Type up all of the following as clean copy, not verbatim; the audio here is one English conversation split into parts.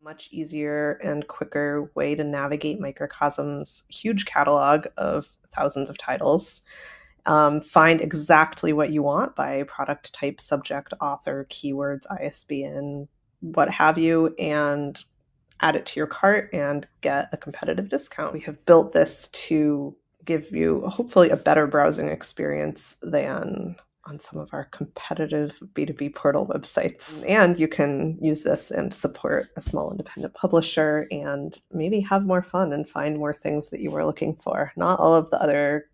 Much easier and quicker way to navigate Microcosm's huge catalog of thousands of titles. Find exactly what you want by product type, subject, author, keywords, ISBN, what have you, and add it to your cart and get a competitive discount. We have built this to give you hopefully a better browsing experience than on some of our competitive B2B portal websites. And you can use this and support a small independent publisher and maybe have more fun and find more things that you were looking for. Not all of the other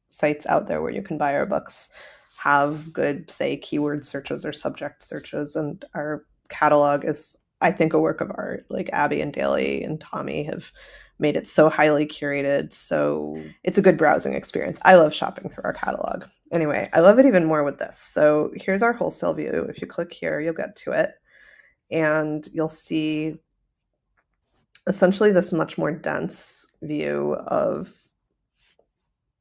sites out there where you can buy our books have good, say, keyword searches or subject searches, and our catalog is, I think, a work of art. Like Abby and Daly and Tommy have made it so highly curated, so it's a good browsing experience. I love shopping through our catalog. Anyway, I love it even more with this. So here's our wholesale view. If you click here, you'll get to it, and you'll see essentially this much more dense view of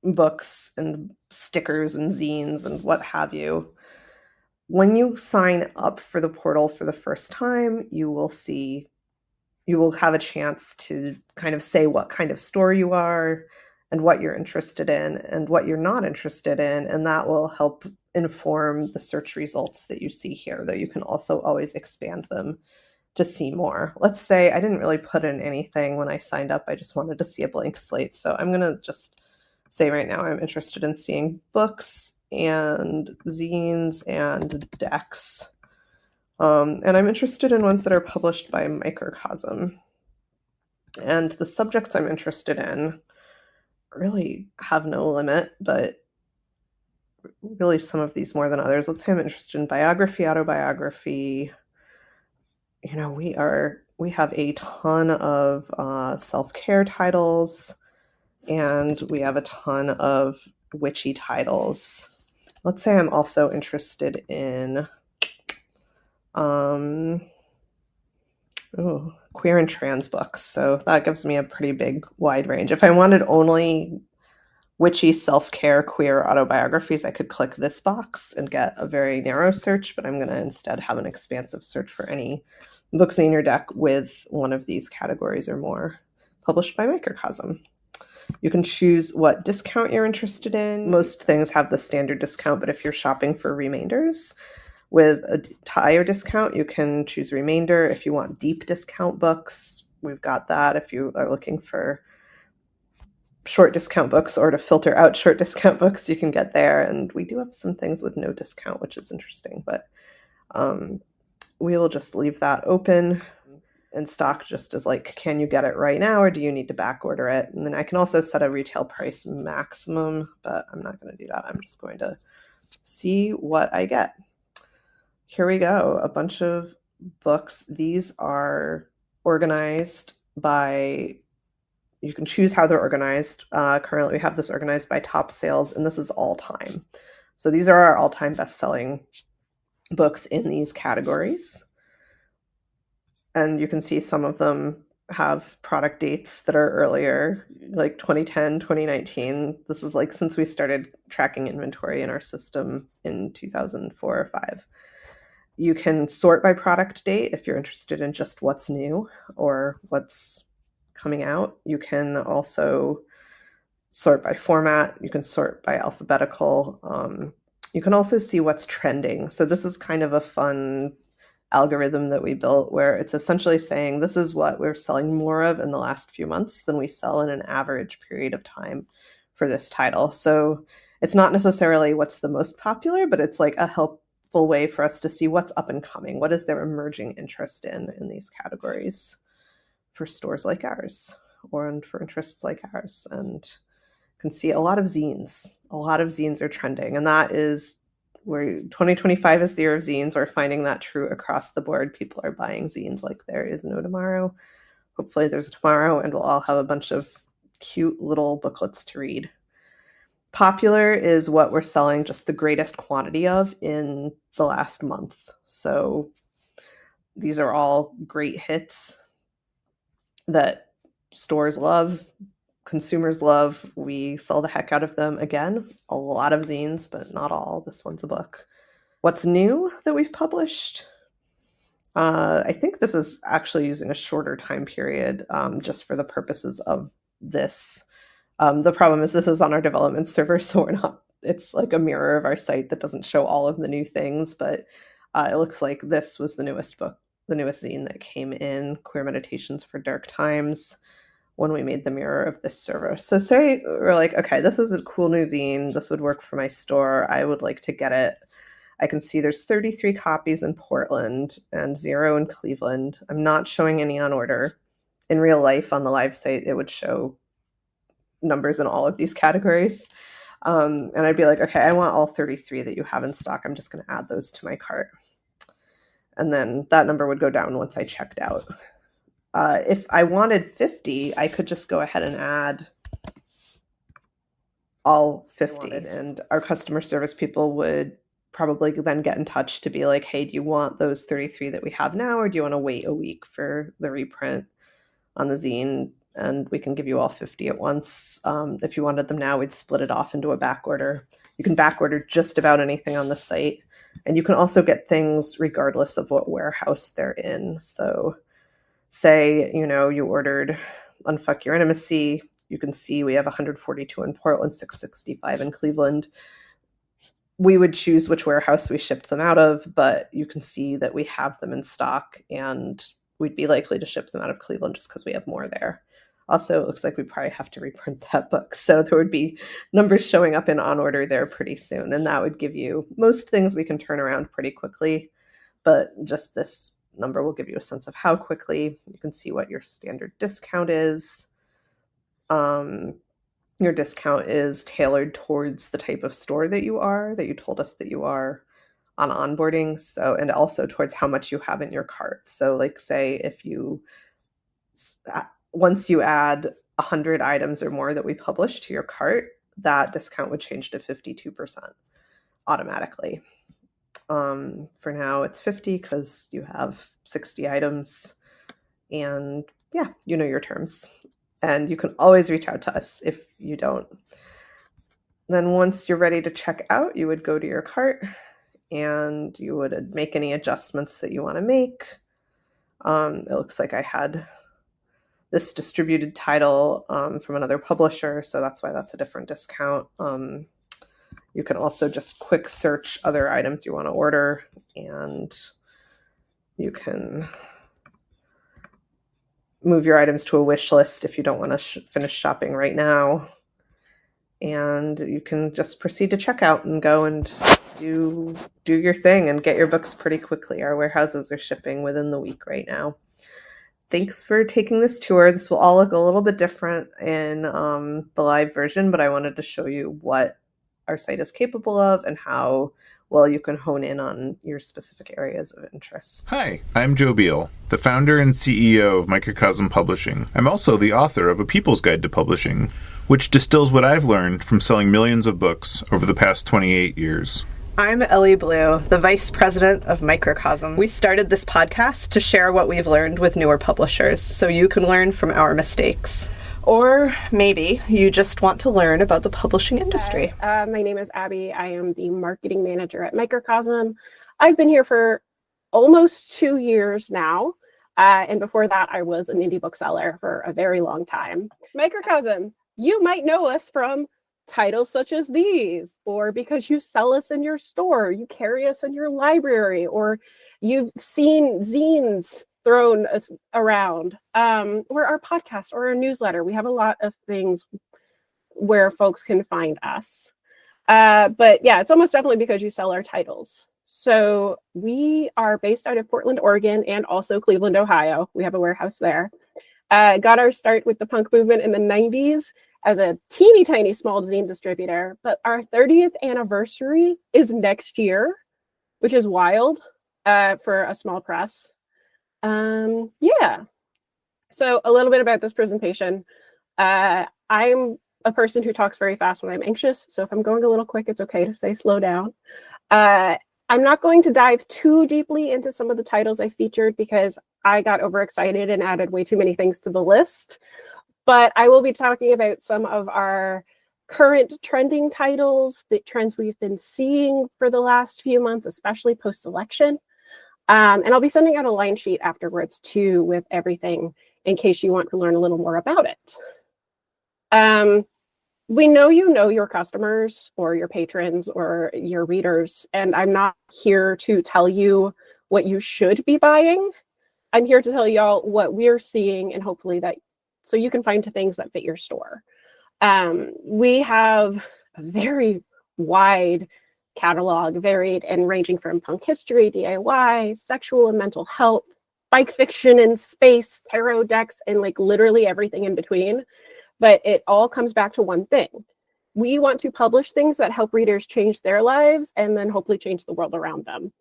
books and stickers and zines and what have you. When you sign up for the portal for the first time, you will have a chance to kind of say what kind of store you are and what you're interested in and what you're not interested in, and that will help inform the search results that you see here, though you can also always expand them to see more. Let's say I didn't really put in anything when I signed up. I just wanted to see a blank slate. So I'm going to just say right now I'm interested in seeing books and zines and decks. And I'm interested in ones that are published by Microcosm. And the subjects I'm interested in really have no limit, but really some of these more than others. Let's say I'm interested in biography, autobiography. You know, we have a ton of self-care titles, and we have a ton of witchy titles. Let's say I'm also interested in queer and trans books. So that gives me a pretty big, wide range. If I wanted only witchy, self-care, queer autobiographies, I could click this box and get a very narrow search, but I'm going to instead have an expansive search for any books in your deck with one of these categories or more published by Microcosm. You can choose what discount you're interested in. Most things have the standard discount, but if you're shopping for remainders with a higher discount, you can choose remainder. If you want deep discount books, we've got that. If you are looking for short discount books or to filter out short discount books, you can get there. And we do have some things with no discount, which is interesting, but we will just leave that open. And stock just as like, can you get it right now or do you need to back order it? And then I can also set a retail price maximum, but I'm not going to do that. I'm just going to see what I get. Here we go, a bunch of books. These are organized by, you can choose how they're organized. Currently we have this organized by top sales, and this is all time. So these are our all-time best-selling books in these categories. And you can see some of them have product dates that are earlier, like 2010, 2019. This is like since we started tracking inventory in our system in 2004 or 5. You can sort by product date if you're interested in just what's new or what's coming out. You can also sort by format. You can sort by alphabetical. You can also see what's trending. So this is kind of a fun algorithm that we built where it's essentially saying this is what we're selling more of in the last few months than we sell in an average period of time for this title. So it's not necessarily what's the most popular, but it's like a helpful way for us to see what's up and coming. What is their emerging interest in these categories for stores like ours or for interests like ours. And you can see a lot of zines. A lot of zines are trending, and that is where 2025 is the year of zines. We're finding that true across the board. People are buying zines like there is no tomorrow. Hopefully there's a tomorrow, and we'll all have a bunch of cute little booklets to read. Popular is what we're selling just the greatest quantity of in the last month. So these are all great hits that stores love, consumers love. We sell the heck out of them. Again, a lot of zines, but not all. This one's a book. What's new that we've published? I think this is actually using a shorter time period just for the purposes of this. The problem is this is on our development server, so it's like a mirror of our site that doesn't show all of the new things, but it looks like this was the newest book, the newest zine that came in, Queer Meditations for Dark Times, when we made the mirror of this server. So say we're like, okay, this is a cool new zine. This would work for my store. I would like to get it. I can see there's 33 copies in Portland and 0 in Cleveland. I'm not showing any on order. In real life, on the live site, it would show numbers in all of these categories. And I'd be like, okay, I want all 33 that you have in stock. I'm just going to add those to my cart. And then that number would go down once I checked out. If I wanted 50, I could just go ahead and add all 50. And our customer service people would probably then get in touch to be like, hey, do you want those 33 that we have now, or do you want to wait a week for the reprint on the zine? And we can give you all 50 at once. If you wanted them now, we'd split it off into a back order. You can back order just about anything on the site. And you can also get things regardless of what warehouse they're in. So say, you ordered Unfuck Your Intimacy. You can see we have 142 in Portland, 665 in Cleveland. We would choose which warehouse we shipped them out of, but you can see that we have them in stock, and we'd be likely to ship them out of Cleveland just because we have more there. Also, it looks like we probably have to reprint that book, so there would be numbers showing up in on order there pretty soon, and that would give you most things we can turn around pretty quickly, but just this number will give you a sense of how quickly. You can see what your standard discount is. Your discount is tailored towards the type of store that you told us that you are on onboarding. So, and also towards how much you have in your cart. So like say if once you add 100 items or more that we publish to your cart, that discount would change to 52% automatically. For now it's 50 because you have 60 items, and yeah, you know your terms. And you can always reach out to us if you don't. Then once you're ready to check out, you would go to your cart and you would make any adjustments that you want to make. It looks like I had this distributed title from another publisher, so that's why that's a different discount. You can also just quick search other items you want to order, and you can move your items to a wish list if you don't want to finish shopping right now. And you can just proceed to checkout and go and do your thing and get your books pretty quickly. Our warehouses are shipping within the week right now. Thanks for taking this tour. This will all look a little bit different in the live version, but I wanted to show you what our site is capable of and how well you can hone in on your specific areas of interest. Hi, I'm Joe Beal, the founder and CEO of Microcosm Publishing. I'm also the author of A People's Guide to Publishing, which distills what I've learned from selling millions of books over the past 28 years. I'm Elly Blue, the vice president of Microcosm. We started this podcast to share what we've learned with newer publishers, so you can learn from our mistakes. Or maybe you just want to learn about the publishing industry. My name is Abby. I am the marketing manager at Microcosm. I've been here for almost 2 years now. And before that, I was an indie bookseller for a very long time. Microcosm, you might know us from titles such as these, or because you sell us in your store, you carry us in your library, or you've seen zines thrown around, or our podcast or our newsletter. We have a lot of things where folks can find us. But yeah, it's almost definitely because you sell our titles. So we are based out of Portland, Oregon, and also Cleveland, Ohio. We have a warehouse there. Got our start with the punk movement in the 90s as a teeny tiny small zine distributor, but our 30th anniversary is next year, which is wild for a small press. Yeah. So a little bit about this presentation. I'm a person who talks very fast when I'm anxious. So if I'm going a little quick, it's okay to say slow down. I'm not going to dive too deeply into some of the titles I featured because I got overexcited and added way too many things to the list. But I will be talking about some of our current trending titles, the trends we've been seeing for the last few months, especially post-election. And I'll be sending out a line sheet afterwards too with everything in case you want to learn a little more about it. We know you know your customers or your patrons or your readers, and I'm not here to tell you what you should be buying. I'm here to tell y'all what we're seeing, and hopefully that so you can find things that fit your store. We have a very wide catalog, varied and ranging from punk history, DIY, sexual and mental health, bike fiction and space, tarot decks, and like literally everything in between. But it all comes back to one thing. We want to publish things that help readers change their lives and then hopefully change the world around them.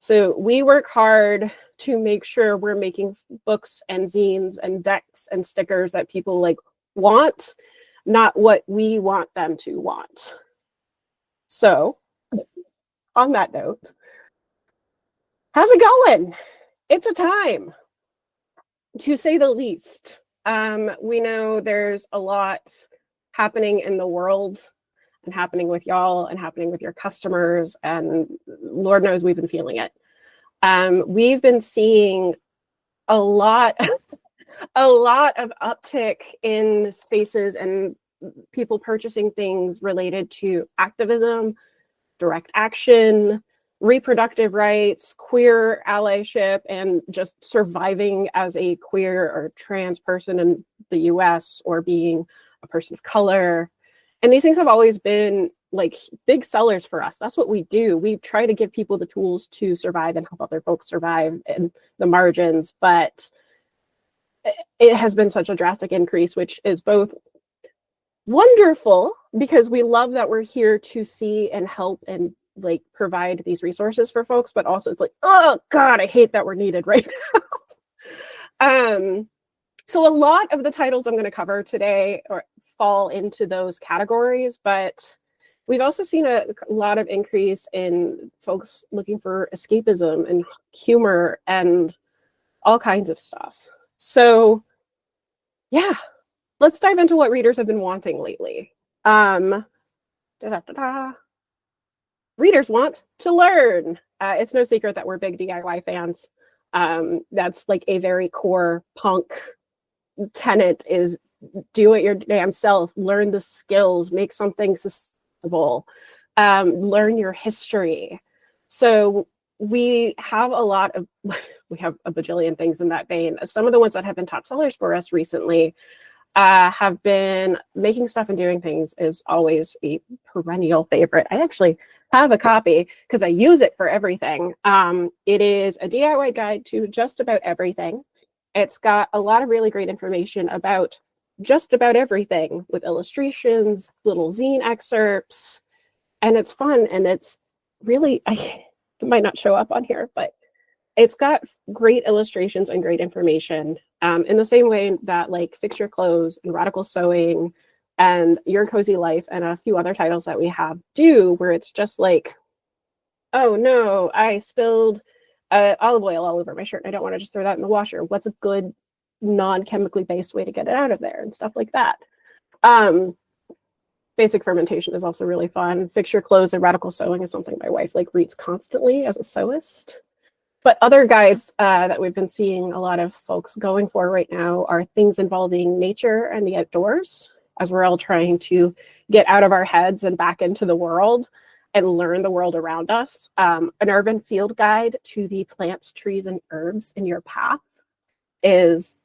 So we work hard to make sure we're making books and zines and decks and stickers that people like want, not what we want them to want. So on that note, how's it going? It's a time, to say the least. We know there's a lot happening in the world and happening with y'all and happening with your customers, and Lord knows we've been feeling it. We've been seeing a lot of uptick in spaces and people purchasing things related to activism, direct action, reproductive rights, queer allyship, and just surviving as a queer or trans person in the US or being a person of color. And these things have always been like big sellers for us. That's what we do. We try to give people the tools to survive and help other folks survive in the margins, but it has been such a drastic increase, which is both wonderful because we love that we're here to see and help and like provide these resources for folks, but also it's like, oh God, I hate that we're needed right now. So a lot of the titles I'm going to cover today fall into those categories, but we've also seen a lot of increase in folks looking for escapism and humor and all kinds of stuff. So yeah, let's dive into what readers have been wanting lately. Readers want to learn. It's no secret that we're big DIY fans. That's like a very core punk tenet is do it your damn self, learn the skills, make something sustainable, learn your history. So we have we have a bajillion things in that vein. Some of the ones that have been top sellers for us recently have been making stuff and doing things is always a perennial favorite. I actually have a copy because I use it for everything. It is a DIY guide to just about everything. It's got a lot of really great information about just about everything with illustrations, little zine excerpts, and it's fun. And it's really, it might not show up on here, but it's got great illustrations and great information in the same way that like Fix Your Clothes and Radical Sewing and Your Cozy Life and a few other titles that we have do, where it's just like, oh no, I spilled olive oil all over my shirt. I don't want to just throw that in the washer. What's a good non-chemically based way to get it out of there and stuff like that. Basic fermentation is also really fun. Fix Your Clothes and Radical Sewing is something my wife like reads constantly as a sewist. But other guides that we've been seeing a lot of folks going for right now are things involving nature and the outdoors, as we're all trying to get out of our heads and back into the world and learn the world around us. An urban field guide to the plants, trees, and herbs in your path is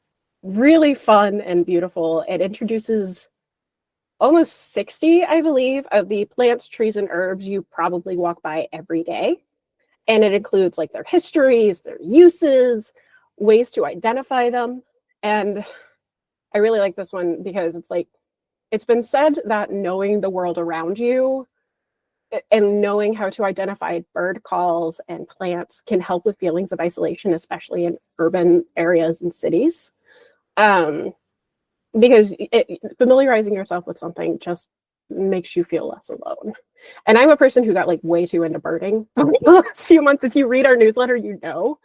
really fun and beautiful. It introduces almost 60, I believe, of the plants, trees, and herbs you probably walk by every day. And it includes like their histories, their uses, ways to identify them. And I really like this one because it's like, it's been said that knowing the world around you and knowing how to identify bird calls and plants can help with feelings of isolation, especially in urban areas and cities. Because familiarizing yourself with something just makes you feel less alone. And I'm a person who got like way too into birding over the last few months. If you read our newsletter, you know.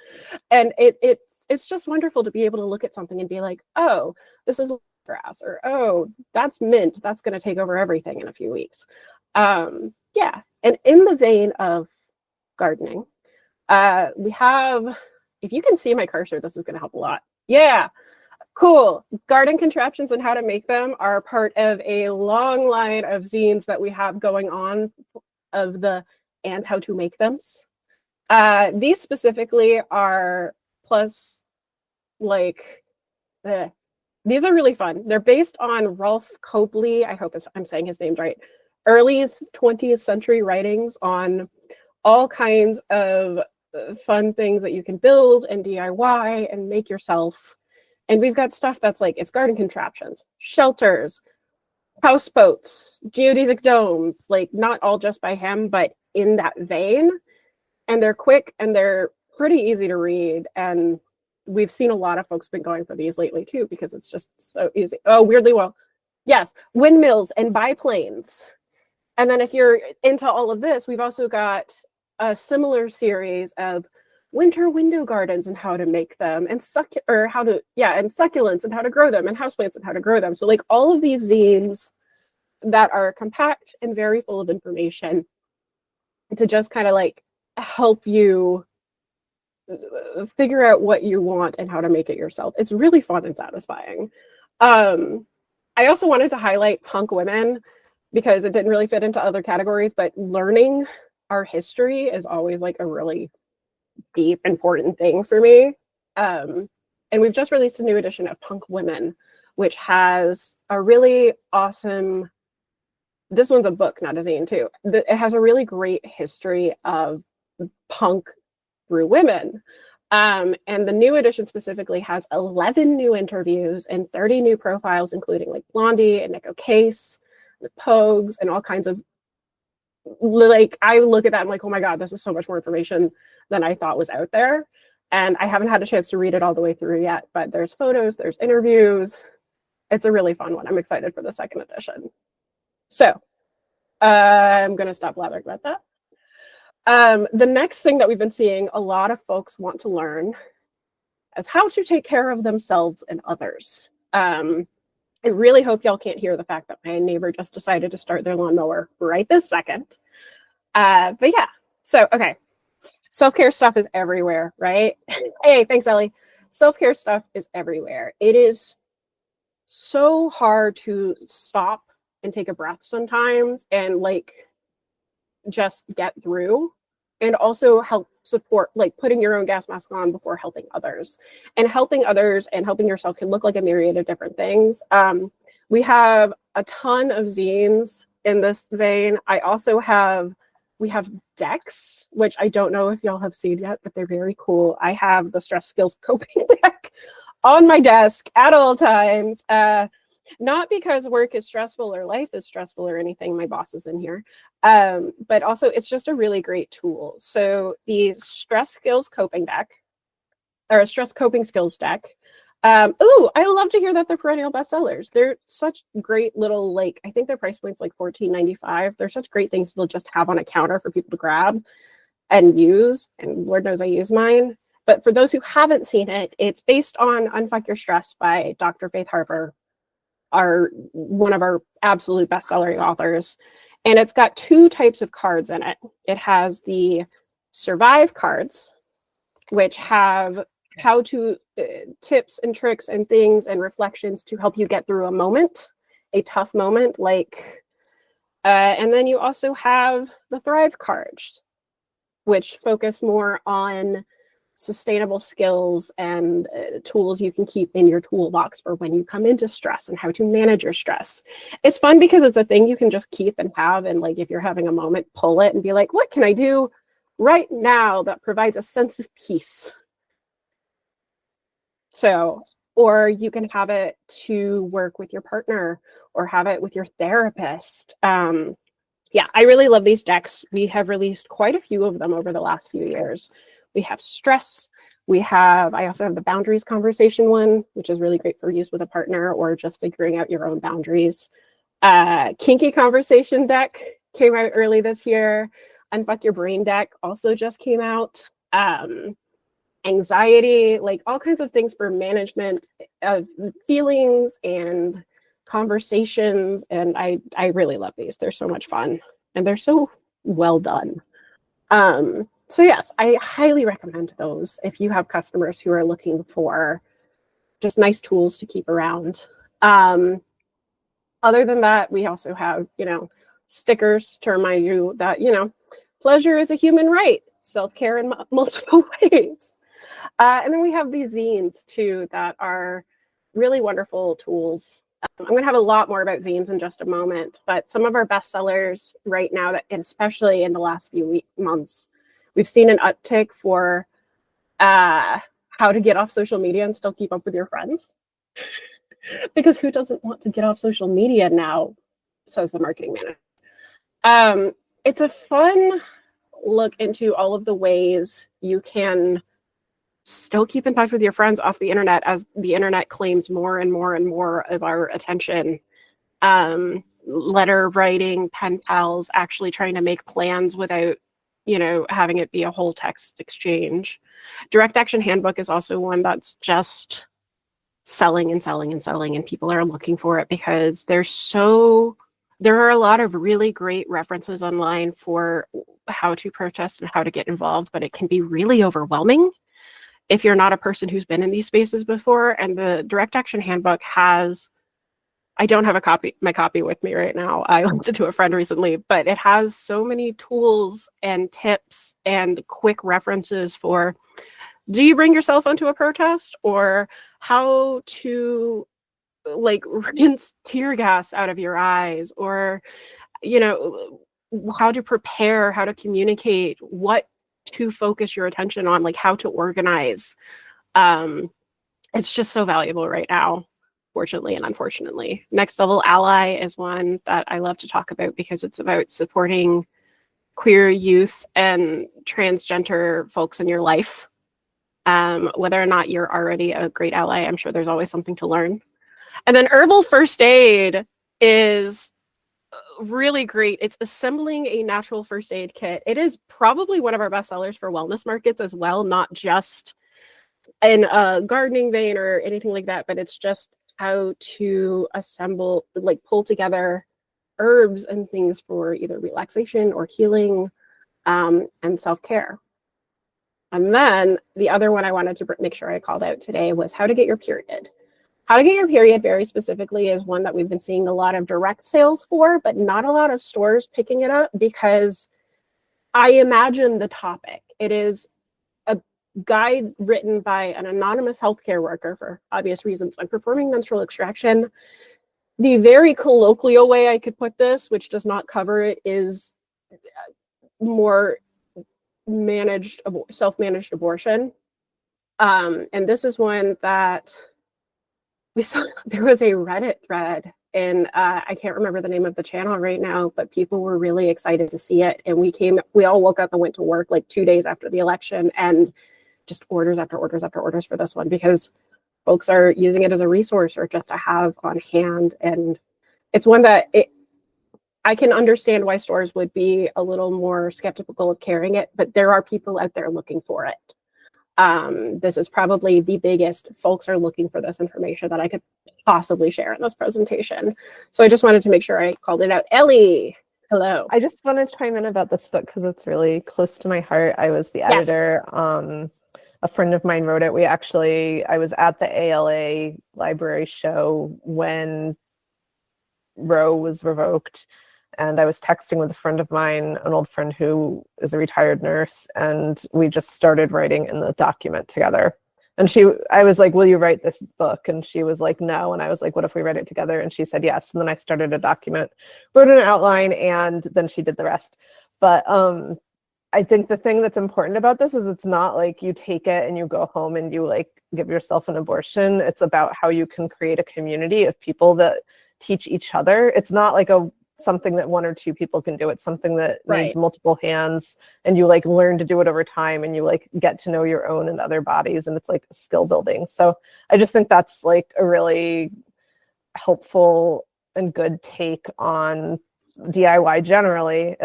And it's just wonderful to be able to look at something and be like, oh, this is grass, or oh, that's mint. That's going to take over everything in a few weeks. Yeah. And in the vein of gardening, We have, if you can see my cursor, this is going to help a lot. Yeah, cool. Garden contraptions and how to make them are part of a long line of zines that we have going on of the and how to make them. These specifically are plus like these are really fun. They're based on Rolf Copley. I hope I'm saying his name right. Early 20th century writings on all kinds of fun things that you can build and DIY and make yourself. And we've got stuff that's like, it's garden contraptions, shelters, houseboats, geodesic domes, like not all just by him, but in that vein. And they're quick and they're pretty easy to read. And we've seen a lot of folks been going for these lately too, because it's just so easy. Oh, weirdly well. Yes, windmills and biplanes. And then if you're into all of this, we've also got a similar series of winter window gardens and how to make them, and and succulents and how to grow them, and houseplants and how to grow them. So like all of these zines that are compact and very full of information to just kind of like help you figure out what you want and how to make it yourself. It's really fun and satisfying. I also wanted to highlight punk women because it didn't really fit into other categories, but learning our history is always like a really deep, important thing for me. And we've just released a new edition of Punk Women, which has a really awesome, this one's a book, not a zine too. It has a really great history of punk through women. And the new edition specifically has 11 new interviews and 30 new profiles, including like Blondie and Nick O'Case, the Pogues, and all kinds of, like, I look at that and I'm like, oh my God, this is so much more information than I thought was out there. And I haven't had a chance to read it all the way through yet, but there's photos, there's interviews. It's a really fun one. I'm excited for the second edition. So I'm going to stop blathering about that. The next thing that we've been seeing a lot of folks want to learn is how to take care of themselves and others. I really hope y'all can't hear the fact that my neighbor just decided to start their lawnmower right this second. But yeah, so, okay. Self-care stuff is everywhere, right? Hey, thanks, Elly. Self-care stuff is everywhere. It is so hard to stop and take a breath sometimes and like just get through, and also help support, like putting your own gas mask on before helping others. And helping others and helping yourself can look like a myriad of different things. We have a ton of zines in this vein. We have decks, which I don't know if y'all have seen yet, but they're very cool. I have the Stress Skills Coping deck on my desk at all times. Not because work is stressful or life is stressful or anything, my boss is in here, but also it's just a really great tool. So the Stress Skills Coping deck, or a Stress Coping Skills deck. Ooh, I love to hear that they're perennial bestsellers. They're such great little, like, I think their price point's like $14.95. They're such great things to just have on a counter for people to grab and use, and Lord knows I use mine. But for those who haven't seen it, it's based on Unfuck Your Stress by Dr. Faith Harper, one of our absolute best-selling authors. And it's got two types of cards in it. It has the survive cards, which have how to tips and tricks and things and reflections to help you get through a tough moment, like, and then you also have the thrive cards, which focus more on sustainable skills and tools you can keep in your toolbox for when you come into stress and how to manage your stress. It's fun because it's a thing you can just keep and have, and like if you're having a moment, pull it and be like, what can I do right now that provides a sense of peace? So, or you can have it to work with your partner or have it with your therapist. Yeah, I really love these decks. We have released quite a few of them over the last few years. We have stress. I also have the boundaries conversation one, which is really great for use with a partner or just figuring out your own boundaries. Kinky conversation deck came out early this year. Unfuck Your Brain deck also just came out. Anxiety, like all kinds of things for management of feelings and conversations. And I really love these. They're so much fun and they're so well done. So yes, I highly recommend those if you have customers who are looking for just nice tools to keep around. Other than that, we also have, stickers to remind you that, pleasure is a human right, self-care in multiple ways. And then we have these zines too that are really wonderful tools. I'm going to have a lot more about zines in just a moment, but some of our bestsellers right now, that especially in the last few months, we've seen an uptick for how to get off social media and still keep up with your friends. Because who doesn't want to get off social media now, says the marketing manager. It's a fun look into all of the ways you can still keep in touch with your friends off the internet as the internet claims more and more and more of our attention. Letter writing, pen pals, actually trying to make plans without, having it be a whole text exchange. Direct Action Handbook is also one that's just selling and selling and selling, and people are looking for it because there are a lot of really great references online for how to protest and how to get involved, but it can be really overwhelming if you're not a person who's been in these spaces before. And the Direct Action Handbook I don't have my copy with me right now. I lent it to a friend recently, but it has so many tools and tips and quick references for, do you bring yourself onto a protest, or how to rinse tear gas out of your eyes, or, how to prepare, how to communicate, what to focus your attention on, how to organize. It's just so valuable right now, fortunately and unfortunately. Next Level Ally is one that I love to talk about because it's about supporting queer youth and transgender folks in your life. Whether or not you're already a great ally, I'm sure there's always something to learn. And then Herbal First Aid is really great. It's assembling a natural first aid kit. It is probably one of our best sellers for wellness markets as well, not just in a gardening vein or anything like that, but it's just how to assemble, pull together herbs and things for either relaxation or healing, and self-care. And then the other one I wanted to make sure I called out today was How to Get Your Period. How to Get Your Period very specifically is one that we've been seeing a lot of direct sales for, but not a lot of stores picking it up because I imagine the topic. It is a guide written by an anonymous healthcare worker for obvious reasons on performing menstrual extraction. The very colloquial way I could put this, which does not cover it, is more self-managed abortion. And this is one that we saw. There was a Reddit thread, and I can't remember the name of the channel right now, but people were really excited to see it. And we all woke up and went to work 2 days after the election, and just orders after orders after orders for this one because folks are using it as a resource or just to have on hand. And it's one that I can understand why stores would be a little more skeptical of carrying it, but there are people out there looking for it. This is probably the biggest. Folks are looking for this information that I could possibly share in this presentation. So I just wanted to make sure I called it out. Elly, hello. I just want to chime in about this book because it's really close to my heart. I was the editor. Yes. A friend of mine wrote it. I was at the ALA library show when Roe was revoked. And I was texting with a friend of mine, an old friend who is a retired nurse, and we just started writing in the document together. And I was like, will you write this book? And she was like, no. And I was like, what if we write it together? And she said, yes. And then I started a document, wrote an outline, and then she did the rest. But I think the thing that's important about this is it's not like you take it and you go home and you give yourself an abortion. It's about how you can create a community of people that teach each other. It's not like something that one or two people can do. It's something that needs multiple hands, and you learn to do it over time, and you get to know your own and other bodies, and it's skill building. So I just think that's a really helpful and good take on DIY generally.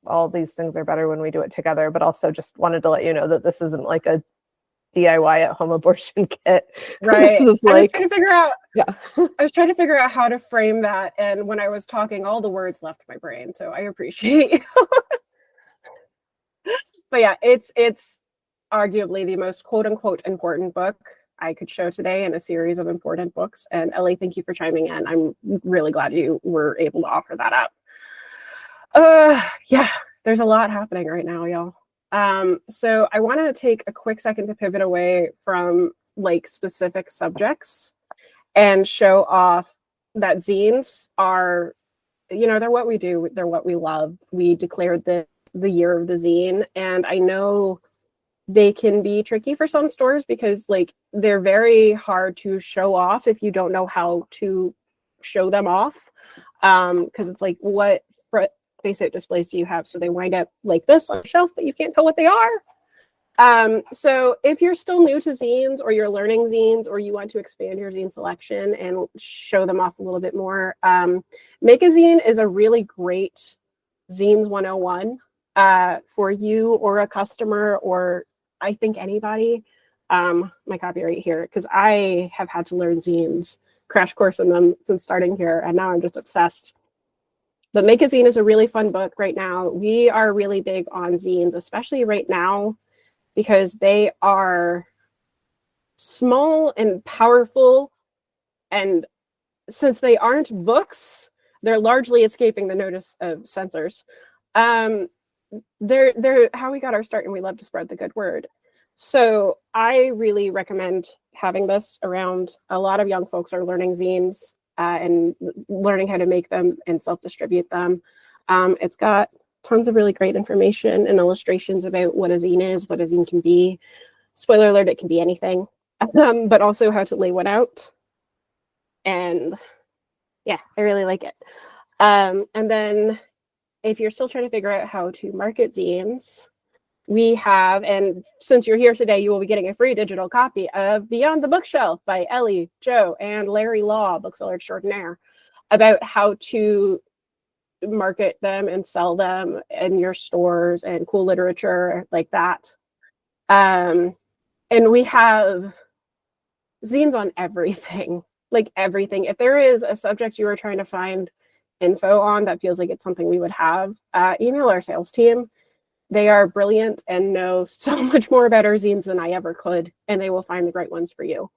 All these things are better when we do it together, but also just wanted to let you know that this isn't a DIY at home abortion kit. Right. I was trying to figure out. Yeah. I was trying to figure out how to frame that, and when I was talking, all the words left my brain. So I appreciate you. But yeah, it's arguably the most quote unquote important book I could show today in a series of important books. And Elly, thank you for chiming in. I'm really glad you were able to offer that up. Yeah, there's a lot happening right now, y'all. So I want to take a quick second to pivot away from like specific subjects and show off that zines are, they're what we do, they're what we love. We declared the year of the zine, and I know they can be tricky for some stores because like they're very hard to show off if you don't know how to show them off. Because it's like, what face-out displays do you have? So they wind up like this on a shelf, but you can't tell what they are. So if you're still new to zines, or you're learning zines, or you want to expand your zine selection and show them off a little bit more, Make a Zine is a really great Zines 101 for you or a customer, or I think anybody. My copy right here, because I have had to learn zines, crash course in them since starting here, and now I'm just obsessed. But Make a Zine is a really fun book right now. We are really big on zines, especially right now, because they are small and powerful, and since they aren't books, they're largely escaping the notice of censors. They're how we got our start, and we love to spread the good word. So I really recommend having this around. A lot of young folks are learning zines and learning how to make them and self-distribute them. It's got tons of really great information and illustrations about what a zine is, what a zine can be. Spoiler alert, it can be anything, but also how to lay one out. And yeah, I really like it. And then if you're still trying to figure out how to market zines, we have, and since you're here today, you will be getting a free digital copy of Beyond the Bookshelf by Elly, Joe, and Larry Law, bookseller extraordinaire, about how to market them and sell them in your stores and cool literature like that. And we have zines on everything, like everything. If there is a subject you are trying to find info on that feels like it's something we would have, email our sales team. They are brilliant and know so much more about our zines than I ever could, and they will find the right ones for you.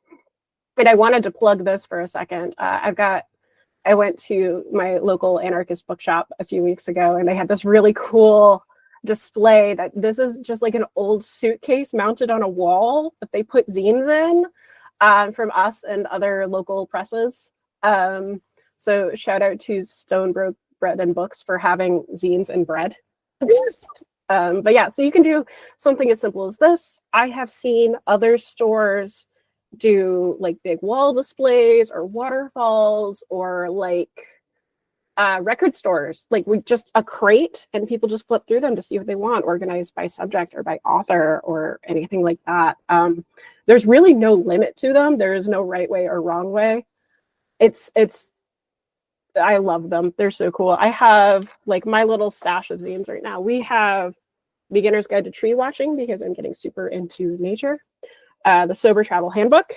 And I wanted to plug this for a second. I went to my local anarchist bookshop a few weeks ago, and they had this really cool display that this is just like an old suitcase mounted on a wall that they put zines in from us and other local presses. So shout out to Stone Bread and Books for having zines and bread. But yeah, so you can do something as simple as this. I have seen other stores do like big wall displays or waterfalls, or like record stores, like we just a crate and people just flip through them to see what they want, organized by subject or by author or anything like that. There's really no limit to them. There is no right way or wrong way. I love them. They're so cool. I have like my little stash of zines right now. We have Beginner's Guide to Tree Watching because I'm getting super into nature. The Sober Travel Handbook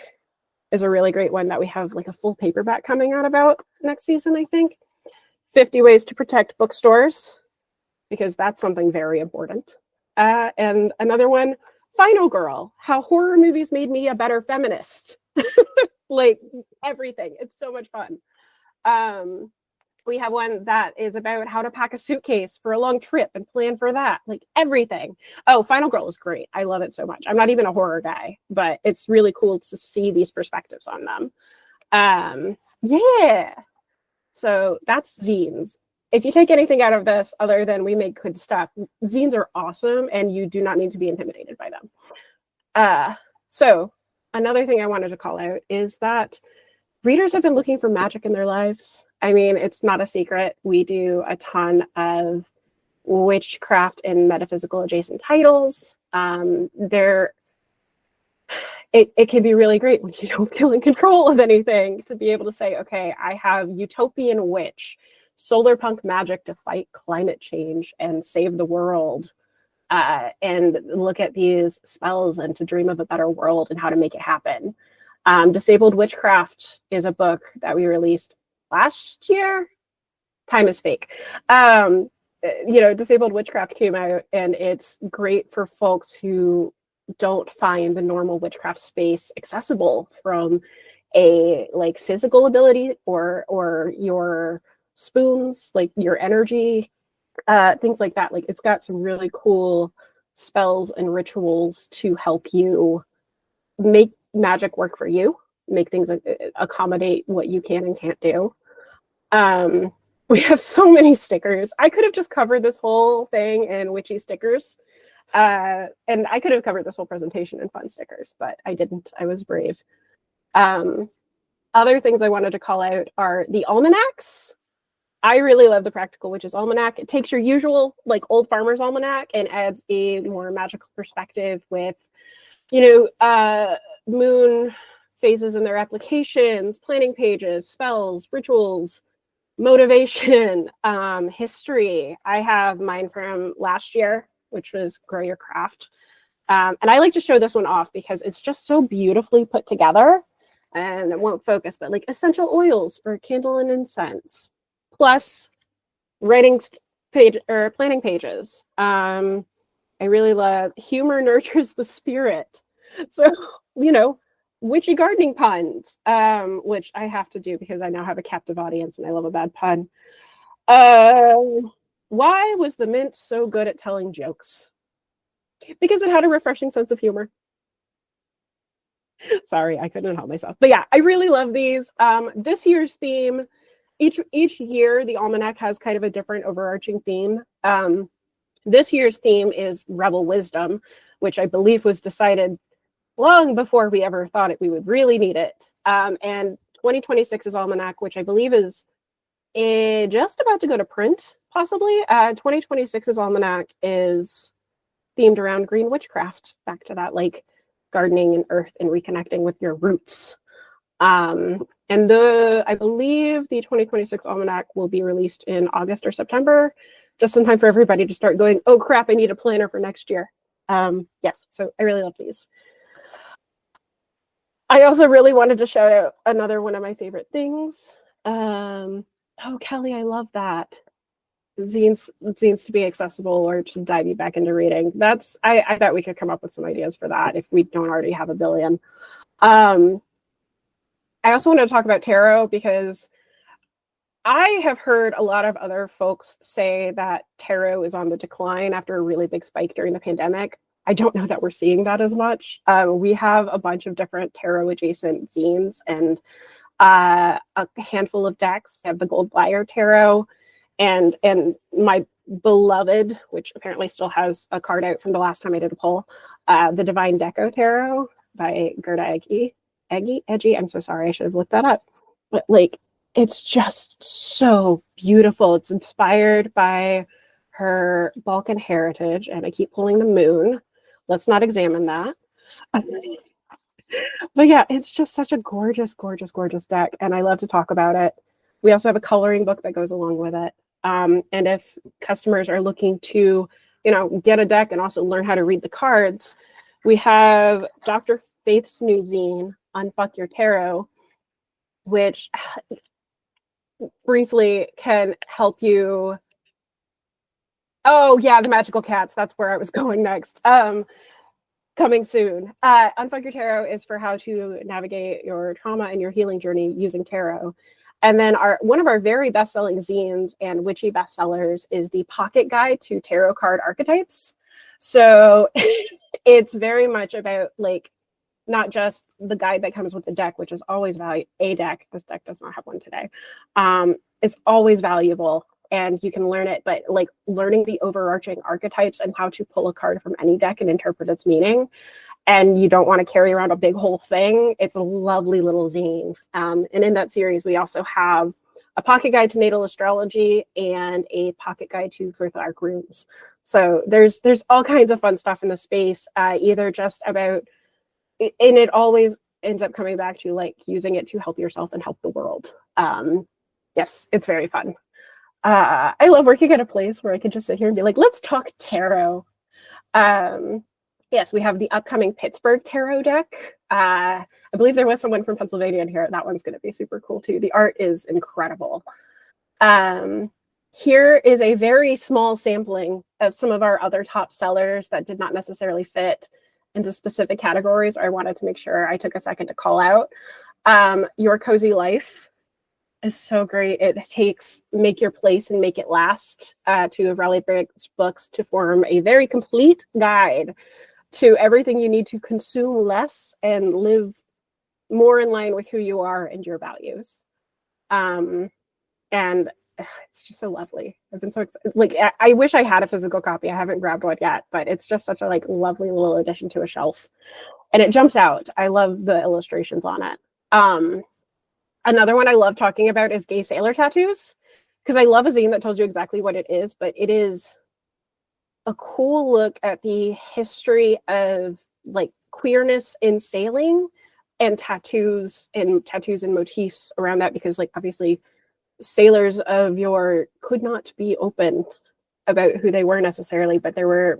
is a really great one that we have like a full paperback coming out about next season, I think. 50 Ways to Protect Bookstores, because that's something very important. And another one, Final Girl, How Horror Movies Made Me a Better Feminist. Like everything. It's so much fun. We have one that is about how to pack a suitcase for a long trip and plan for that, like everything. Oh, Final Girl is great. I love it so much. I'm not even a horror guy, but it's really cool to see these perspectives on them. Yeah. So that's zines. If you take anything out of this other than we make good stuff, zines are awesome and you do not need to be intimidated by them. So another thing I wanted to call out is that readers have been looking for magic in their lives. I mean, it's not a secret. We do a ton of witchcraft and metaphysical adjacent titles. It can be really great when you don't feel in control of anything to be able to say, okay, I have utopian witch, solar punk magic to fight climate change and save the world, and look at these spells and to dream of a better world and how to make it happen. Disabled Witchcraft is a book that we released last year. Time is fake. Disabled Witchcraft came out, and it's great for folks who don't find the normal witchcraft space accessible from a like physical ability or your spoons, like your energy, things like that. Like it's got some really cool spells and rituals to help you make magic work for you, make things accommodate what you can and can't do. We have so many stickers. I could have just covered this whole thing in witchy stickers. And I could have covered this whole presentation in fun stickers, but I didn't. I was brave. Other things I wanted to call out are the almanacs. I really love the Practical Witches Almanac. It takes your usual like old farmer's almanac and adds a more magical perspective with, moon phases and their applications, planning pages, spells, rituals, motivation, history. I have mine from last year, which was Grow Your Craft. And I like to show this one off because it's just so beautifully put together, and it won't focus, but like essential oils for candle and incense, plus writing page or planning pages. I really love humor nurtures the spirit. So, witchy gardening puns, which I have to do because I now have a captive audience and I love a bad pun. Why was the mint so good at telling jokes? Because it had a refreshing sense of humor. Sorry, I couldn't help myself. But yeah, I really love these. This year's theme, each year, the almanac has kind of a different overarching theme. This year's theme is Rebel Wisdom, which I believe was decided long before we ever thought we would really need it. And 2026's almanac, which I believe is just about to go to print, possibly. 2026's almanac is themed around green witchcraft, back to that like gardening and earth and reconnecting with your roots. And I believe the 2026 almanac will be released in August or September, just in time for everybody to start going, oh crap, I need a planner for next year. Yes, so I really love these. I also really wanted to shout out another one of my favorite things. Oh, Kelly, I love that. Zines to be accessible or just dive you back into reading. I bet we could come up with some ideas for that if we don't already have a billion. I also wanted to talk about tarot because I have heard a lot of other folks say that tarot is on the decline after a really big spike during the pandemic. I don't know that we're seeing that as much. We have a bunch of different tarot adjacent zines and a handful of decks. We have the Gold Liar Tarot and my beloved, which apparently still has a card out from the last time I did a poll, the Divine Deco Tarot by Gerda Eggy. I'm so sorry, I should have looked that up. But like, it's just so beautiful. It's inspired by her Balkan heritage, and I keep pulling the moon. Let's not examine that. But yeah, it's just such a gorgeous, gorgeous, gorgeous deck, and I love to talk about it. We also have a coloring book that goes along with it. And if customers are looking to, get a deck and also learn how to read the cards, we have Dr. Faith's new zine, Unfuck Your Tarot, which briefly can help you. Oh yeah, the magical cats. That's where I was going next. Coming soon. Unfuck Your Tarot is for how to navigate your trauma and your healing journey using tarot. And then one of our very best-selling zines and witchy bestsellers is the Pocket Guide to Tarot Card Archetypes. So it's very much about like not just the guide that comes with the deck, which is always a deck. This deck does not have one today. It's always valuable and you can learn it, but like learning the overarching archetypes and how to pull a card from any deck and interpret its meaning. And you don't want to carry around a big whole thing. It's a lovely little zine. And in that series, we also have a pocket guide to natal astrology and a pocket guide to Earth Arc runes. So there's all kinds of fun stuff in the space, either just about, and it always ends up coming back to like using it to help yourself and help the world. Yes, it's very fun. I love working at a place where I can just sit here and be like, let's talk tarot. Yes, we have the upcoming Pittsburgh tarot deck. I believe there was someone from Pennsylvania in here. That one's going to be super cool too. The art is incredible. here is a very small sampling of some of our other top sellers that did not necessarily fit into specific categories. I wanted to make sure I took a second to call out. Your Cozy Life is so great. It takes Make Your Place and Make It Last, two of Riley Brigg's books, to form a very complete guide to everything you need to consume less and live more in line with who you are and your values. And it's just so lovely. I've been so excited. Like, I wish I had a physical copy. I haven't grabbed one yet, but it's just such a like lovely little addition to a shelf, and it jumps out. I love the illustrations on it. Another one I love talking about is gay sailor tattoos, because I love a zine that tells you exactly what it is, but it is a cool look at the history of like queerness in sailing and tattoos and motifs around that, because like obviously sailors of yore could not be open about who they were necessarily, but there were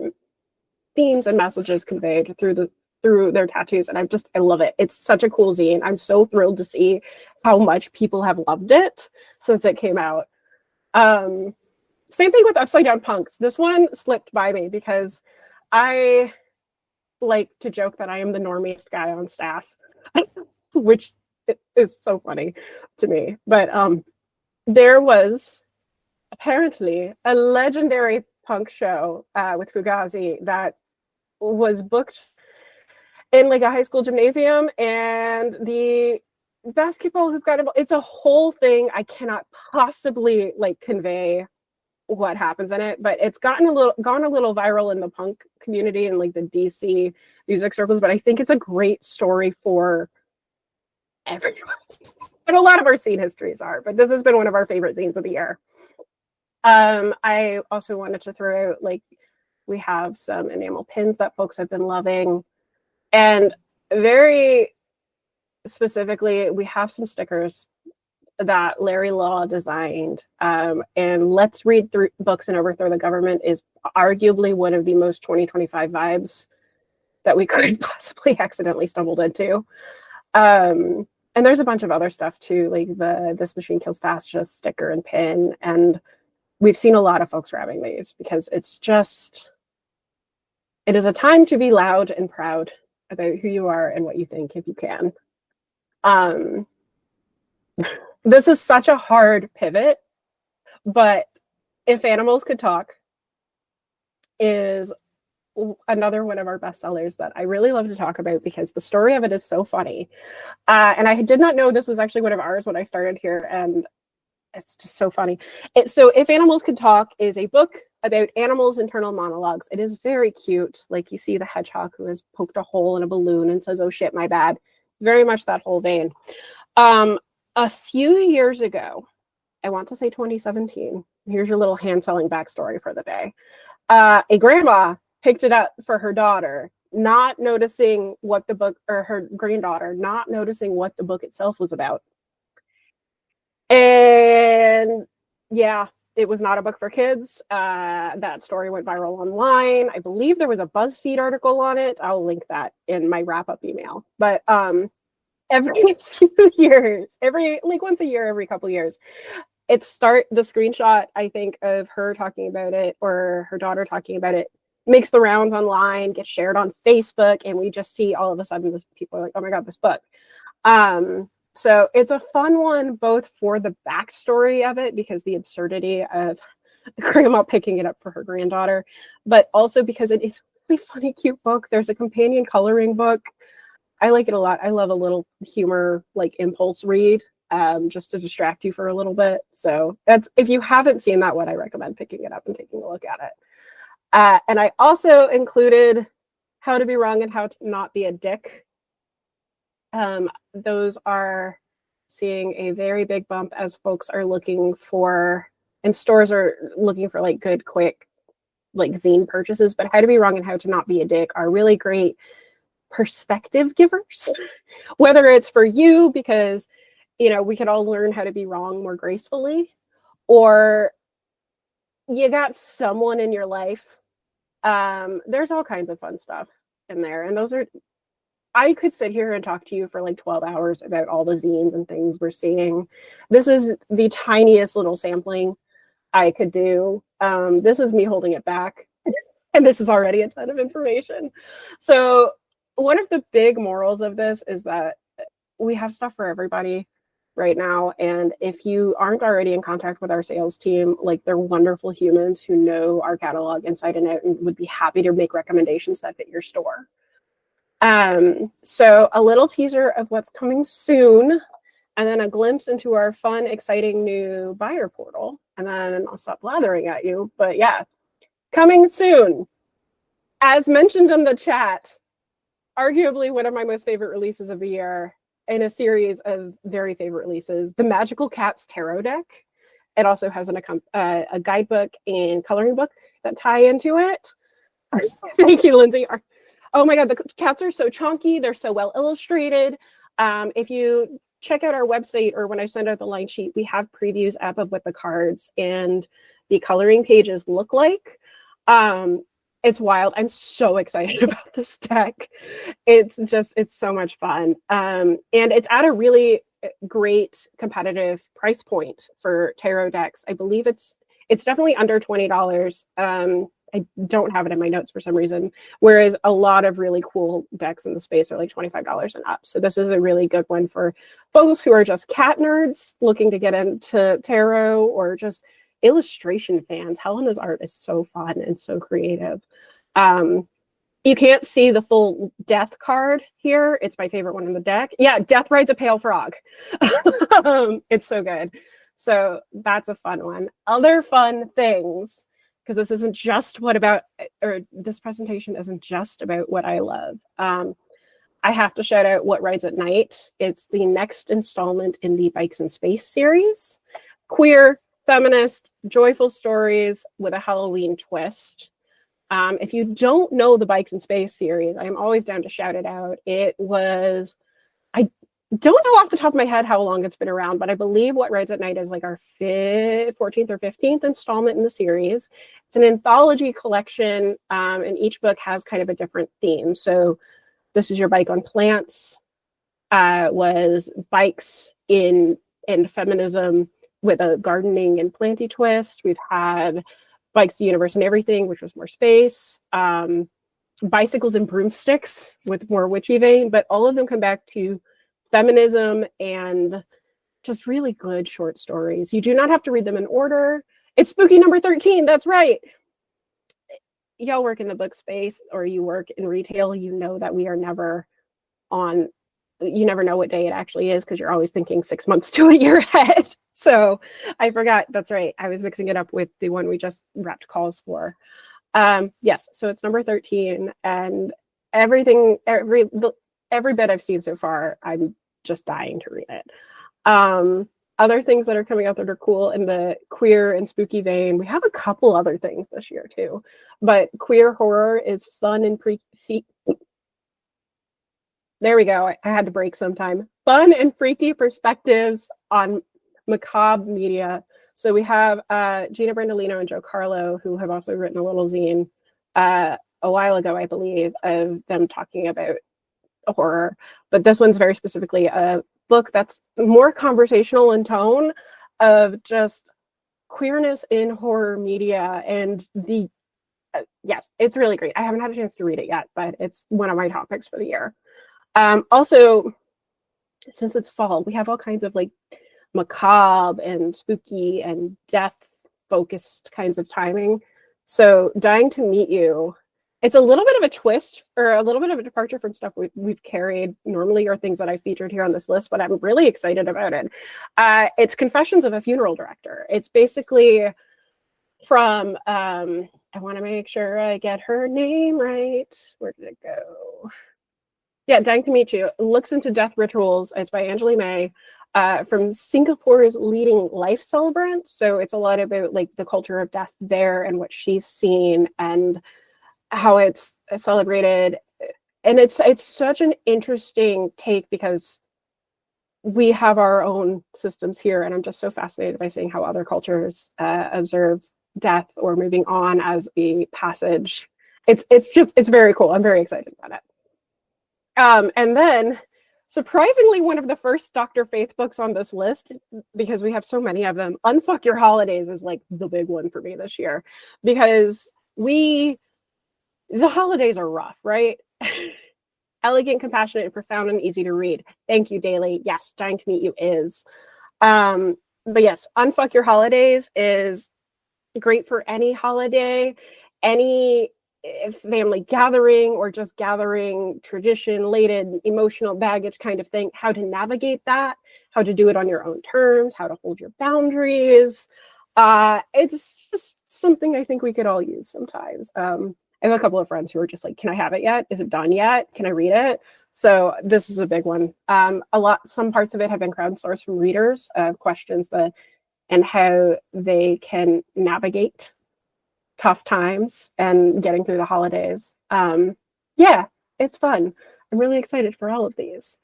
themes and messages conveyed through their tattoos, and I love it. It's such a cool zine. I'm so thrilled to see how much people have loved it since it came out. Same thing with Upside Down Punks. This one slipped by me because I like to joke that I am the normiest guy on staff, which is so funny to me. But there was apparently a legendary punk show with Fugazi that was booked in like a high school gymnasium, and the basketball hoop got involved. It's a whole thing. I cannot possibly like convey what happens in it, but it's gone a little viral in the punk community and like the DC music circles. But I think it's a great story for everyone. And a lot of our scene histories are, but this has been one of our favorite zines of the year. I also wanted to throw out, like, we have some enamel pins that folks have been loving, and very specifically, we have some stickers that Larry Law designed. And Let's Read Through Books and Overthrow the Government is arguably one of the most 2025 vibes that we could possibly accidentally stumbled into. And there's a bunch of other stuff too, like the This Machine Kills Fast just sticker and pin. And we've seen a lot of folks grabbing these because it is a time to be loud and proud about who you are and what you think if you can. This is such a hard pivot, but If Animals Could Talk is another one of our bestsellers that I really love to talk about because the story of it is so funny. And I did not know this was actually one of ours when I started here, and it's just so funny. So If Animals Could Talk is a book about animals' internal monologues. It is very cute. Like, you see the hedgehog who has poked a hole in a balloon and says, "Oh shit, my bad." Very much that whole vein. A few years ago, I want to say 2017, here's your little hand-selling backstory for the day. A grandma picked it up for her daughter, not noticing what the book, or her granddaughter, not noticing what the book itself was about. And yeah, it was not a book for kids. That story went viral online. I believe there was a BuzzFeed article on it. I'll link that in my wrap-up email. But every few years, once a year, every couple years, the screenshot, I think, of her talking about it or her daughter talking about it makes the rounds online, gets shared on Facebook, and we just see all of a sudden people are like, "Oh my God, this book." So it's a fun one, both for the backstory of it, because the absurdity of grandma picking it up for her granddaughter, but also because it is a really funny, cute book. There's a companion coloring book. I like it a lot. I love a little humor, like impulse read, just to distract you for a little bit. So if you haven't seen that one, I recommend picking it up and taking a look at it. And I also included How to Be Wrong and How to Not Be a Dick. Those are seeing a very big bump as folks are looking for, and stores are looking for, like, good, quick, like, zine purchases. But How to Be Wrong and How to Not Be a Dick are really great perspective givers, whether it's for you because, we could all learn how to be wrong more gracefully, or you got someone in your life. There's all kinds of fun stuff in there, and I could sit here and talk to you for like 12 hours about all the zines and things we're seeing. This is the tiniest little sampling. I could do. This is me holding it back, and this is already a ton of information. So one of the big morals of this is that we have stuff for everybody right now. And if you aren't already in contact with our sales team, like, they're wonderful humans who know our catalog inside and out and would be happy to make recommendations that fit your store. So a little teaser of what's coming soon, and then a glimpse into our fun, exciting new buyer portal. And then I'll stop blathering at you. But yeah, coming soon. As mentioned in the chat, arguably one of my most favorite releases of the year, in a series of very favorite releases, the Magical Cats Tarot deck. It also has a guidebook and coloring book that tie into it. Thank you, Lindsay. Oh my God, the cats are so chunky. They're so well illustrated. If you check out our website, or when I send out the line sheet, we have previews up of what the cards and the coloring pages look like. It's wild. I'm so excited about this deck. It's so much fun. And it's at a really great competitive price point for tarot decks. I believe it's definitely under $20. I don't have it in my notes for some reason, whereas a lot of really cool decks in the space are like $25 and up. So this is a really good one for folks who are just cat nerds looking to get into tarot, or just illustration fans. Helena's art is so fun and so creative. You can't see the full death card here. It's my favorite one in the deck. Yeah, Death Rides a Pale Frog. It's so good. So that's a fun one. Other fun things, because this isn't just this presentation isn't just about what I love. I have to shout out What Rides at Night. It's the next installment in the Bikes in Space series. Queer, feminist, joyful stories with a Halloween twist. If you don't know the Bikes in Space series, I'm always down to shout it out. I don't know off the top of my head how long it's been around, but I believe What Rides at Night is like our 14th or 15th installment in the series. It's an anthology collection, and each book has kind of a different theme. So This Is Your Bike on Plants was bikes and feminism with a gardening and planty twist. We've had Bikes, the Universe, and Everything, which was more space. Bicycles and Broomsticks with more witchy vein, but all of them come back to feminism and just really good short stories. You do not have to read them in order. It's spooky number 13. That's right. Y'all work in the book space, or you work in retail. You know that we are never on. You never know what day it actually is, because you're always thinking 6 months to a year ahead. So I forgot. That's right. I was mixing it up with the one we just wrapped calls for. Yes. So it's number 13, and every bit I've seen so far, I'm just dying to read it. Other things that are coming out that are cool in the queer and spooky vein, we have a couple other things this year too, but queer horror is fun and there we go. I had to break sometime. Fun and freaky perspectives on macabre media. So we have Gina Brandolino and Joe Carlo, who have also written a little zine a while ago, I believe, of them talking about horror. But this one's very specifically a book that's more conversational in tone, of just queerness in horror media. And yes, it's really great. I haven't had a chance to read it yet, but it's one of my topics for the year. Also, since it's fall, we have all kinds of like macabre and spooky and death focused kinds of timing. So Dying to Meet You, it's a little bit of a twist, or a little bit of a departure from stuff we've carried normally, or things that I featured here on this list, but I'm really excited about it. It's Confessions of a Funeral Director. It's basically from, I want to make sure I get her name right. Where did it go? Yeah, Dying to Meet You. Looks into death rituals. It's by Angela May, from Singapore's leading life celebrant. So it's a lot about like the culture of death there and what she's seen and how it's celebrated. And it's such an interesting take, because we have our own systems here, and I'm just so fascinated by seeing how other cultures observe death or moving on as a passage. It's very cool. I'm very excited about it. And then surprisingly, one of the first Dr. Faith books on this list, because we have so many of them. Unfuck Your Holidays is like the big one for me this year, because the holidays are rough, right? Elegant, compassionate, profound, and easy to read. Thank you, Daily. Yes, Dying to Meet You is. But yes, Unfuck Your Holidays is great for any holiday, any family gathering, or just gathering tradition-laden emotional baggage kind of thing. How to navigate that, how to do it on your own terms, how to hold your boundaries. It's just something I think we could all use sometimes. I have a couple of friends who are just like, can I have it yet? Is it done yet? Can I read it? So this is a big one. Some parts of it have been crowdsourced from readers, questions and how they can navigate tough times and getting through the holidays. Yeah, it's fun. I'm really excited for all of these.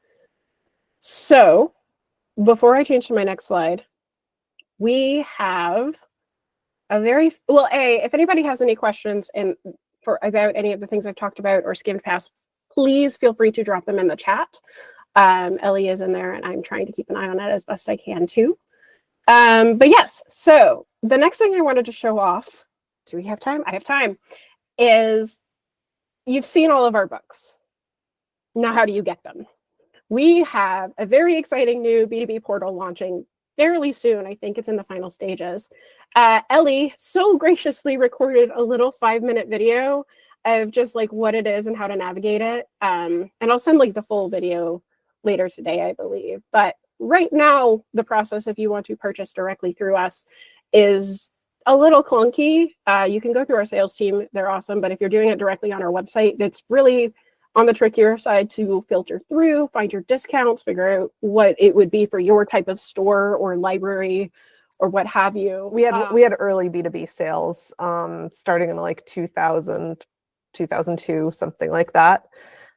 So before I change to my next slide, we have if anybody has any questions about any of the things I've talked about or skimmed past, please feel free to drop them in the chat. Elly is in there and I'm trying to keep an eye on it as best I can too. But yes, so the next thing I wanted to show off, do we have time? I have time, is you've seen all of our books. Now, how do you get them? We have a very exciting new B2B portal launching fairly soon. I think it's in the final stages. Elly so graciously recorded a little 5-minute video of just like what it is and how to navigate it. And I'll send like the full video later today, I believe. But right now, the process, if you want to purchase directly through us, is a little clunky. You can go through our sales team. They're awesome. But if you're doing it directly on our website, it's really on the trickier side to filter through, find your discounts, figure out what it would be for your type of store or library or what have you. We had early B2B sales starting in like 2000, 2002, something like that.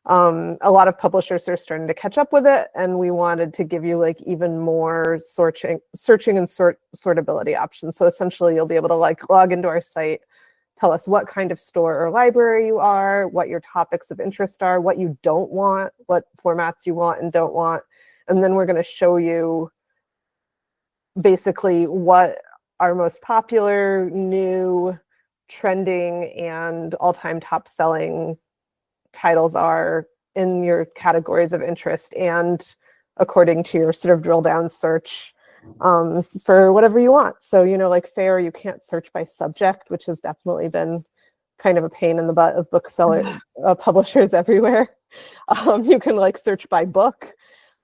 A lot of publishers are starting to catch up with it, and we wanted to give you like even more searching and sortability options. So essentially you'll be able to like log into our site, tell us what kind of store or library you are, what your topics of interest are, what you don't want, what formats you want and don't want. And then we're going to show you basically what our most popular, new, trending, and all-time top-selling titles are in your categories of interest and according to your sort of drill down search for whatever you want. So, like FAIR, you can't search by subject, which has definitely been kind of a pain in the butt of booksellers, publishers everywhere. You can like search by book,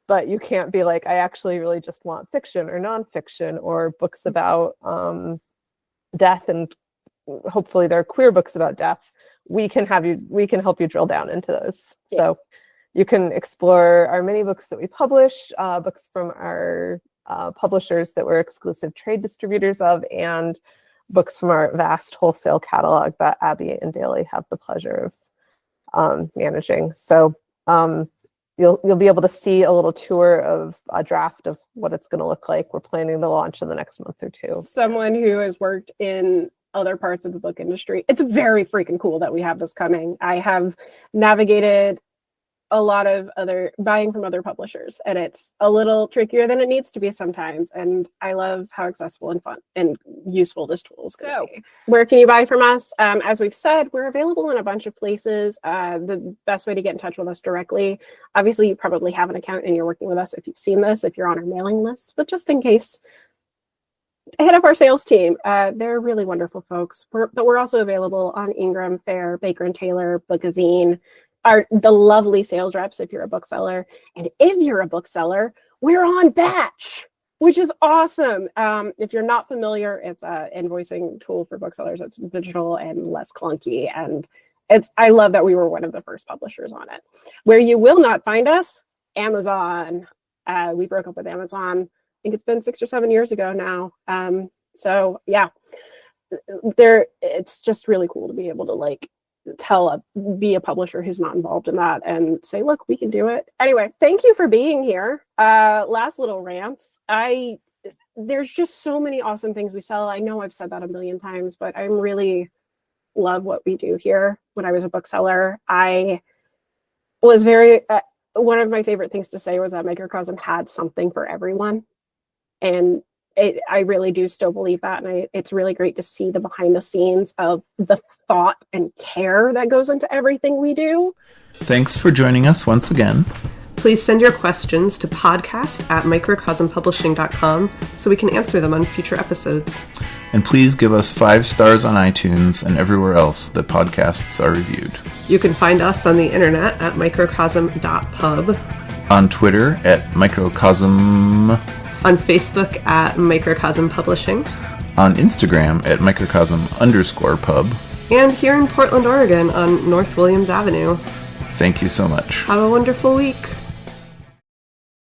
but you can't be like, I actually really just want fiction or nonfiction or books about death, and hopefully they're queer books about death. We can help you drill down into those. Yeah. So you can explore our mini books that we publish, books from our publishers that we're exclusive trade distributors of, and books from our vast wholesale catalog that Abby and Daly have the pleasure of managing. So you'll be able to see a little tour of a draft of what it's going to look like. We're planning to launch in the next month or two. Someone who has worked in other parts of the book industry, it's very freaking cool that we have this coming. I have navigated a lot of buying from other publishers, and it's a little trickier than it needs to be sometimes. And I love how accessible and fun and useful this tool is going to be. Where can you buy from us? As we've said, we're available in a bunch of places. The best way to get in touch with us directly, obviously you probably have an account and you're working with us if you've seen this, if you're on our mailing list, but just in case, hit up our sales team. They're really wonderful folks. But we're also available on Ingram, Fair, Baker and Taylor, Bookazine, the lovely sales reps if you're a bookseller. And if you're a bookseller, we're on Batch, which is awesome. If you're not familiar, it's an invoicing tool for booksellers. It's digital and less clunky. And I love that we were one of the first publishers on it. Where you will not find us, Amazon. We broke up with Amazon. I think it's been 6 or 7 years ago now. So yeah, it's just really cool to be able to like be a publisher who's not involved in that and say, look, we can do it. Anyway, thank you for being here. Last little rants. There's just so many awesome things we sell. I know I've said that a million times, but I really love what we do here. When I was a bookseller, I was very one of my favorite things to say was that Microcosm had something for everyone. And I really do still believe that. And it's really great to see the behind the scenes of the thought and care that goes into everything we do. Thanks for joining us once again. Please send your questions to podcast@microcosmpublishing.com so we can answer them on future episodes. And please give us 5 stars on iTunes and everywhere else that podcasts are reviewed. You can find us on the internet at microcosm.pub, On Twitter at Microcosm, on Facebook at Microcosm Publishing, on Instagram at Microcosm_pub. and here in Portland, Oregon on North Williams Avenue. Thank you so much. Have a wonderful week.